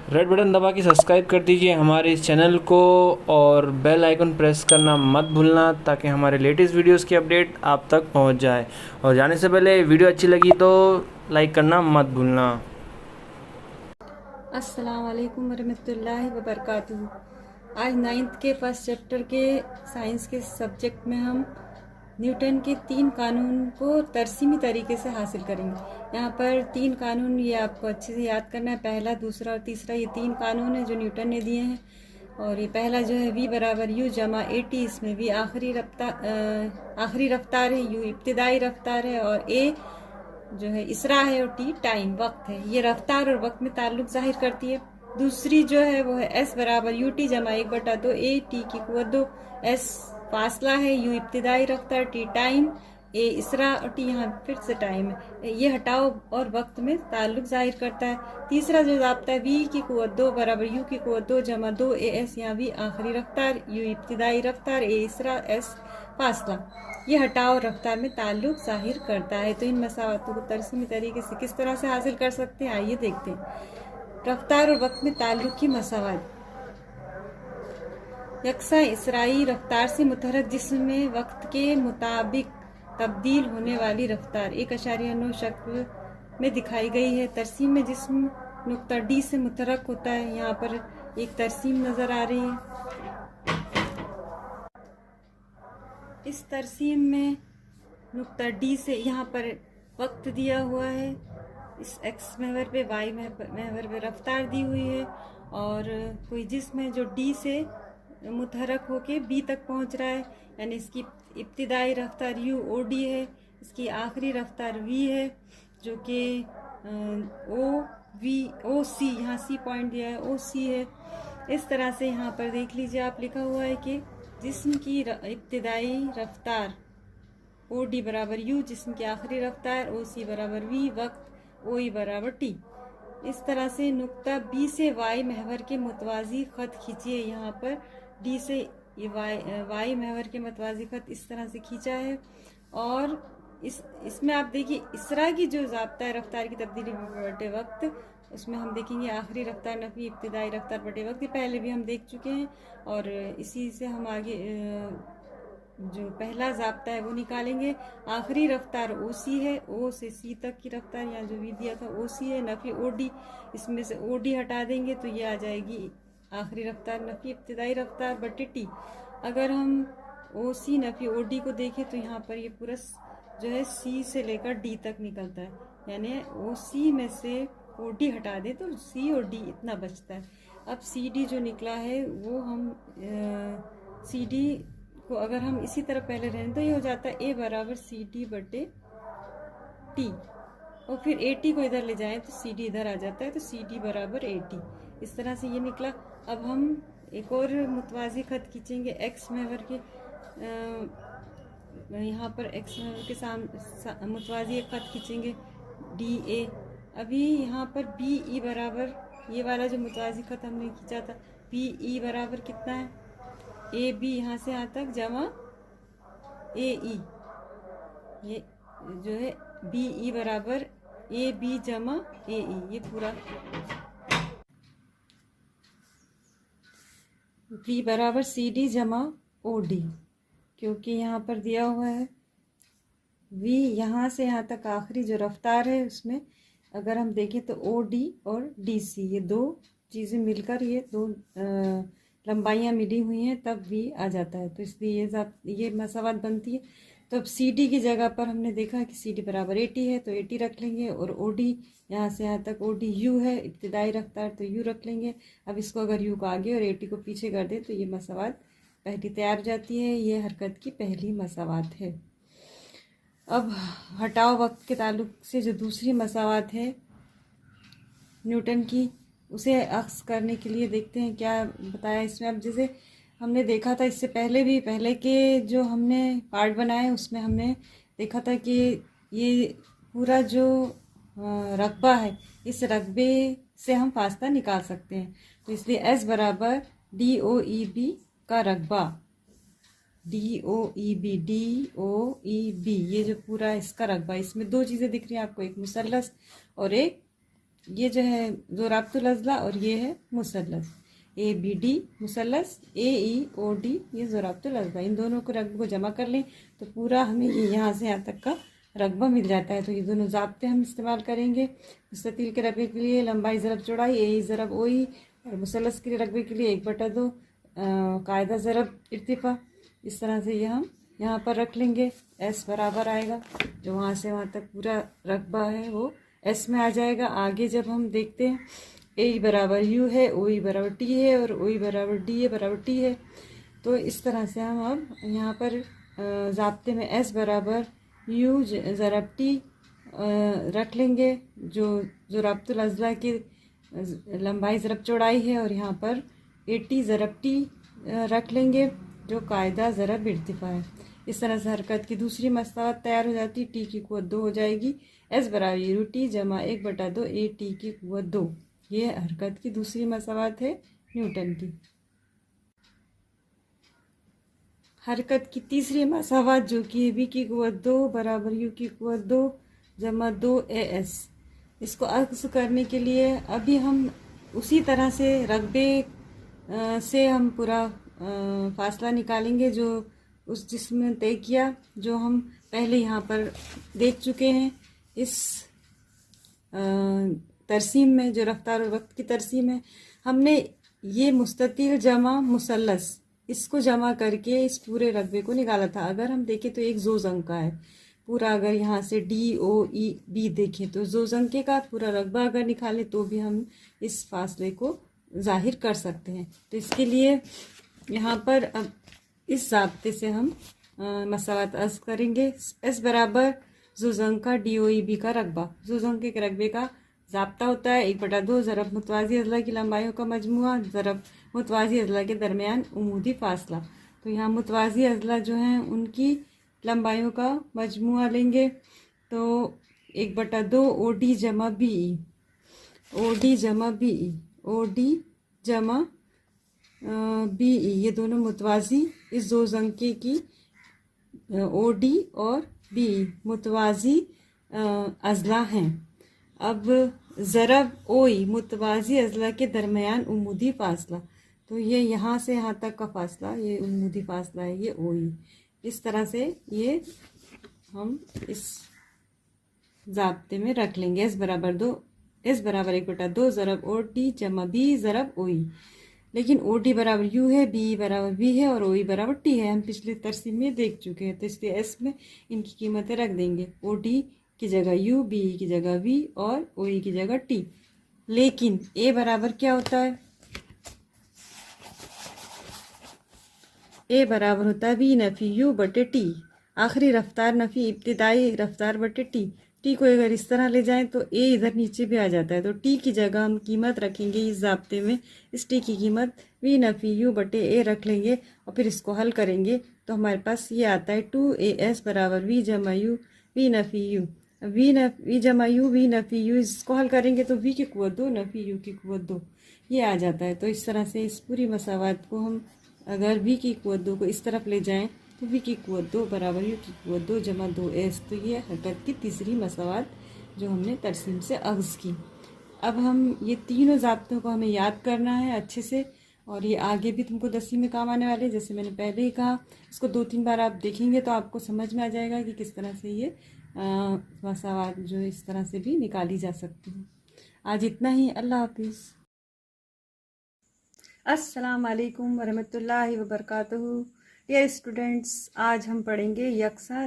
Red button दबा के subscribe कर दीजिए हमारे इस चैनल को और बेल आइकन प्रेस करना मत भूलना ताकि हमारे लेटेस्ट वीडियोस की अपडेट आप तक पहुंच जाए। और जाने से पहले वीडियो अच्छी लगी तो लाइक करना मत भूलना। अस्सलाम वालेकुम वरहमतुल्लाहि वबरकातुहू। आज नाइन्थ के फर्स्ट चैप्टर के साइंस के सब्जेक्ट में हम न्यूटन के 3 कानून को तरसीमी तरीके से हासिल करेंगे। यहाँ पर 3 कानून ये आपको अच्छे से याद करना है। पहला, दूसरा और तीसरा, ये 3 कानून है जो न्यूटन ने दिए हैं। और ये पहला जो है v बराबर u जमा ए टी, इसमें v आखिरी रफ्तार है, u इब्तिदाई रफ्तार है और a जो है इसरा है और टी टाइम वक्त है। ये रफ्तार और वक्त में ताल्लुक जाहिर करती है। दूसरी जो है वो है एस बराबर यू टी जमा 1/2 ए टी की कुव्वत 2। एस फासला है, यू इब्तिदाई रफ्तार, टी टाइम, ए इसरा और टी यहाँ फिर से टाइम है। ये हटाओ और वक्त में ताल्लुक जाहिर करता है। तीसरा जो ज़ाब्ता है वी की कुव्वत 2 बराबर यू की कुव्वत 2 जमा 2 ए एस, यहाँ वी आखिरी रफ्तार, यू इब्तिदाई रफ्तार, ए इसरा, एस फासला, ये हटाओ रफ्तार में ताल्लुक जाहिर करता है। तो इन मसावतों को तरसीमी तरीके से किस तरह से हासिल कर सकते हैं, आइए देखते हैं। रफ्तार और वक्त में ताल्लुक की मसावत। यकसा इसराई रफ्तार से मुतहरक जिस्म में वक्त के मुताबिक तब्दील होने वाली रफ्तार 1.9 शक्ल में दिखाई गई है। तरसीम में जिस्म नुक्ता डी से मुतहरक होता है। यहाँ पर एक तरसीम नज़र आ रही है। इस तरसीम में नुक्ता डी से यहाँ पर वक्त दिया हुआ है, इस एक्स महवर पे, वाई महवर पे रफ्तार दी हुई है और कोई जिस्म है जो डी से मुतहरक होके बी तक पहुँच रहा है, यानी इसकी इब्तिदाई रफ्तार यू ओ डी है, इसकी आखिरी रफ्तार वी है जो कि ओ वी ओ सी, यहाँ सी पॉइंट दिया है, ओ सी है। इस तरह से यहाँ पर देख लीजिए, आप लिखा हुआ है कि जिस्म की इब्तिदाई रफ्तार ओ डी बराबर यू, जिस्म की आखिरी रफ्तार ओ सी बराबर वी, वक्त ओ ई बराबर टी। इस तरह से नुक्ता बी से वाई महवर के मुतवाजी ख़त खींचिए। यहाँ पर डी से वाई महवर के मुतवाजी ख़त इस तरह से खींचा है और इसमें आप देखिए इसरा की जो ज़ाब्ता है रफ्तार की तब्दीली बटे वक्त, उसमें हम देखेंगे आखिरी रफ्तार नफी इब्तिदाई रफ्तार बटे वक्त, ये पहले भी हम देख चुके हैं और इसी से हम आगे जो पहला ज़ाब्ता है वो निकालेंगे। आखिरी रफ्तार ओ सी है, ओ से सी तक की रफ्तार यहाँ जो भी दिया था ओ सी है, नफी ओ डी, इसमें से ओ डी हटा देंगे तो ये आ जाएगी आखिरी रफ्तार नफी इब्तिदाई रफ्तार बटे टी। अगर हम ओ सी नफी ओ डी को देखें तो यहाँ पर ये पूरा जो है सी से लेकर डी तक निकलता है, यानी ओ सी में से ओ डी हटा दें तो सी और डी इतना बचता है। अब सी डी जो निकला है वो हम सी डी को अगर हम इसी तरह पहले रहने तो ये हो जाता है ए बराबर सी डी बटे टी, और फिर ए टी को इधर ले जाएं तो सी डी इधर आ जाता है, तो सी डी बराबर ए टी। इस तरह से ये निकला। अब हम एक और मुतवाजी ख़त खींचेंगे एक्स महवर के, यहाँ पर एक्स महवर के मुतवाजी एक ख़त खींचेंगे डी ए। अभी यहाँ पर बी ई बराबर, ये वाला जो मुतवाजी ख़त हमने खींचा था, बी ई बराबर कितना है, ए बी यहाँ से यहाँ तक जमा ए ई, ये जो है बी ई बराबर ए बी जमा ए ई, ये पूरा बी बराबर सी डी जमा ओ डी, क्योंकि यहाँ पर दिया हुआ है वी यहाँ से यहाँ तक आखिरी जो रफ्तार है उसमें अगर हम देखें तो ओ डी और डी सी, ये दो चीज़ें मिलकर ये दो लंबाइयाँ मिली हुई हैं तब वी आ जाता है, तो इसलिए ये मसावत बनती है। तो अब सी डी की जगह पर हमने देखा कि सी डी बराबर ए टी है तो ए टी रख लेंगे, और ओ डी यहाँ से यहाँ तक ओ डी यू है इब्तिदाई रफ्तार तो यू रख लेंगे। अब इसको अगर यू को आगे और ए टी को पीछे कर दें तो ये मसावत पहली तैयार हो जाती है। ये हरकत की पहली मसावत है। अब हटाओ वक्त के ताल्लुक से जो दूसरी मसावत है न्यूटन की, उसे अक्स करने के लिए देखते हैं क्या बताया इसमें। अब जैसे हमने देखा था इससे पहले भी, पहले के जो हमने पार्ट बनाए उसमें हमने देखा था कि ये पूरा जो रकबा है, इस रकबे से हम फासला निकाल सकते हैं। तो इसलिए एस बराबर डी ओ ई बी का रकबा, D O E B, D O E B, ये जो पूरा इसका रकबा, इसमें दो चीज़ें दिख रही हैं आपको, एक मुसल्लस और एक ये जो है ज़ोराब्तुल अज़ला और ये है मुसल्लस, ABD मुसल्लस, AEOD ये ज़ोराब्तुल अज़ला। इन दोनों को रकबे को जमा कर लें तो पूरा हमें ये यहाँ से यहाँ तक का रकबा मिल जाता है। तो ये दोनों ज़ाब्ते हम इस्तेमाल करेंगे। मुस्ततील के रकबे के लिए लंबाई ज़रब चौड़ाई AE ज़रब OE, और मुसल्लस के रकबे के लिए 1/2 कायदा ज़रब इर्तिफ़ा। इस तरह से ये हम यहाँ पर रख लेंगे। S बराबर आएगा, जो वहाँ से वहाँ तक पूरा रकबा है वो S में आ जाएगा। आगे जब हम देखते हैं AE बराबर U है, OE बराबर T है और OE बराबर DA बराबर T है। तो इस तरह से हम अब यहाँ पर ज़ाब्ते में S बराबर U ज़रब T रख लेंगे, जो ज़ोराब्तुल अज़ला की लंबाई ज़रब चौड़ाई है, और यहाँ पर 80 ज़रब T रख लेंगे, जो कायदा ज़रब इर्तिफ़ा है। इस तरह से हरकत की दूसरी मसावत तैयार हो जाती है। T की कुव्वत 2 हो जाएगी। S बराबर √T जमा 1/2 AT की कुव्वत 2। ये हरकत की दूसरी मसावत है न्यूटन की। हरकत की तीसरी मसावत जो कि V की कुव्वत 2 बराबर U की कुव्वत 2 जमा 2 AS, इसको अक्स करने के लिए अभी हम उसी तरह से रकबे से हम पूरा फासला निकालेंगे जो उस जिसमें तय किया, जो हम पहले यहाँ पर देख चुके हैं। इस तरसीम में जो रफ्तार और वक्त की तरसीम है, हमने ये मुस्ततील जमा मुसल्लस इसको जमा करके इस पूरे रकबे को निकाला था। अगर हम देखें तो एक जोज़ंग का है पूरा। अगर यहाँ से DOEB देखें तो जोज़ंके का पूरा रकबा अगर निकालें तो भी हम इस फासले को जाहिर कर सकते हैं। तो इसके लिए यहाँ पर अब इस ज़ाब्ते से हम मसावत अर्ज करेंगे। S बराबर जोज़ंग का DOEB का रकबा। जोज़ंके के रकबे का ज़ाब्ता होता है 1/2 ज़रब मुतवाज़ी अज़ला की लंबाइयों का मजमुआ ज़रब मुतवाज़ी अज़ला के दरमियान उमूदी फ़ासला। तो यहाँ मुतवाज़ी अज़ला जो हैं उनकी लंबाइयों का मजमुआ लेंगे, तो 1/2 OD जमा BE, OD जमा BE, OD जमा BE, ये दोनों मुतवाज़ी इस जोज़ंके की OD और BE मुतवाज़ी अज़ला हैं। अब ज़रब OE मुतवाज़ी अज़ला के दरमियान उमूदी फ़ासला, तो ये यहाँ से यहाँ तक का फ़ासला ये उमूदी फ़ासला है, ये OE। इस तरह से ये हम इस ज़ाब्ते में रख लेंगे। S बराबर 1/2 ज़रब OD जमा B ज़रब OE। लेकिन OD बराबर U है, BE बराबर B है और OE बराबर T है। हम पिछले तरसीम में देख चुके हैं, तो इसलिए S में इनकी कीमतें रख देंगे। OD की जगह U, BE की जगह V और OE की जगह T। लेकिन A बराबर क्या होता है? A बराबर होता है V नफ़ी U बटे T। आखिरी रफ्तार नफ़ी इब्तिदाई रफ्तार बटे T। T को अगर इस तरह ले जाएं तो A इधर नीचे भी आ जाता है। तो T की जगह हम कीमत रखेंगे इस ज़ाब्ते में। इस T की कीमत V नफ़ी U बटे A रख लेंगे और फिर इसको हल करेंगे तो हमारे पास ये आता है 2AS बराबर V जमा U V नफ़ी U। V जमा U V नफ़ी U, इसको हल करेंगे तो V की कुव्वत 2 नफ़ी U की कुव्वत 2 ये आ जाता है। तो इस तरह से इस पूरी मसावत को हम अगर V की कुव्वत 2 को इस तरफ ले जाएं तो V की कुव्वत 2 बराबर U की कुव्वत 2 जमा 2S। तो ये हरकत की तीसरी मसावत जो हमने तरसीम से अख्ज़ की। अब हम ये तीनों ज़ाब्तों को हमें याद करना है अच्छे से, और ये आगे भी तुमको 10वीं में काम आने वाले। जैसे मैंने पहले ही कहा, इसको 2-3 बार आप देखेंगे तो आपको समझ में आ जाएगा कि किस तरह से ये मसावत जो इस तरह से भी निकाली जा सकती है। आज इतना ही। अल्लाह हाफिज़। अस्सलाम वालेकुम वरहमतुल्लाहि वबरकातुहू। डियर स्टूडेंट्स, आज हम पढ़ेंगे यकसा